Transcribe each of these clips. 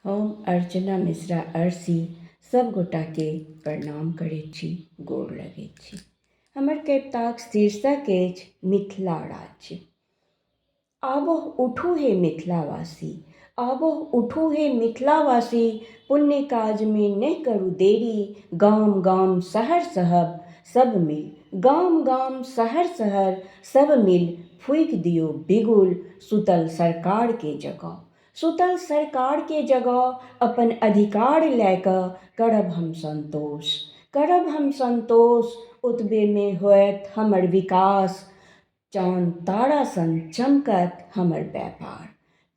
हम अर्चना मिश्रा अरसी सब गोटा के प्रणाम करैत छी, गोर लगैत छी। हमर कविताक शीर्षक अछि मिथिला राज्य। आबह उठू हे मिथिलावासी, आबह उठू हे मिथिलावासी, पुण्य काज में नहीं करू देरी। गाम गाम शहर शहर सब मिल, गाम गाम शहर शहर सब मिल फूँक दियो बिगुल सुतल सरकार के जगह। सुतल सरकार के जगह अपन अधिकार लैकऽ करब हम संतोष, करब हम संतोष। ओतबे में होयत हमर विकास, चाँद तारा सन चमकत हमर व्यापार,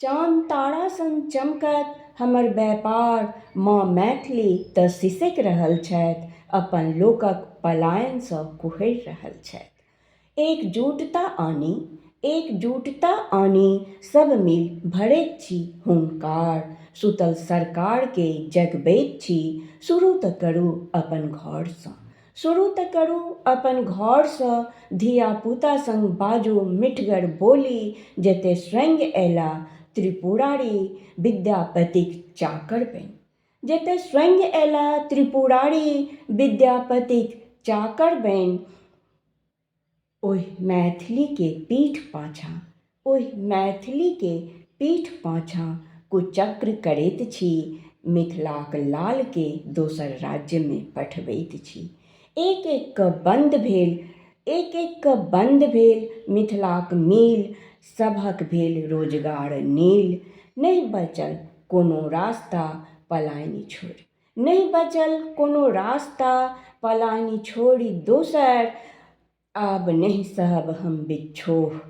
चाँद तारा सन चमकत हमर व्यापार। माँ मैथिली तऽ सिसैक रहल छथि, अपन लोकक पलायनसँ कुहरि रहल छथि। एकजुटता आनी, एकजुटता आनी, सब मिल भरैत छी हुंकार। सुतल सरकार के जगबैत छी, शुरू तऽ करू अपन घरसँ, शुरू तऽ करू अपन घरसँ। धिया पुता संग बाजू मिठगर बोली, जते स्वयं अयला त्रिपुरारी विद्यापतिक चाकर बनि, जते स्वयं अयला त्रिपुरारी विद्यापतिक चाकर बनि। ओहि मैथिली के पीठ पाछाँ, ओहि मैथिली के पीठ पाछाँ कुचक्र करैत छी, मिथिलाक लाल के दोसर राज्य में पठबैत छी। एक एक कऽ बंद भेल, एक एक कऽ बंद भेल मिथिलाक मील, सभक भेल रोजगार नील। नहीं बचल कोनो रास्ता पलायनी छोड़ि, नहीं बचल कोनो रास्ता पलायनी छोड़ि दोसर। आब नहीं सहब हम बिच्छोह,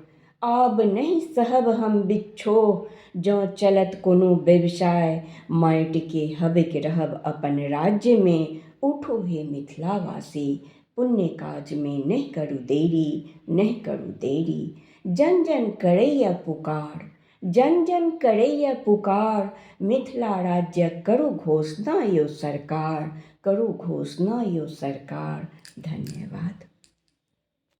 आब नहीं सहब हम बिच्छोह। जँ चलत कोनो व्यवसाय माटि के हबैक रहब अपन राज्य में। उठू हे मिथिलावासी, पुण्य काज में नहीं करू देरी, नहीं करू देरी। जन जन करैया पुकार, जन जन करैया पुकार, मिथिला राज्य करू घोषणा यौ सरकार, करू घोषणा यौ सरकार। धन्यवाद।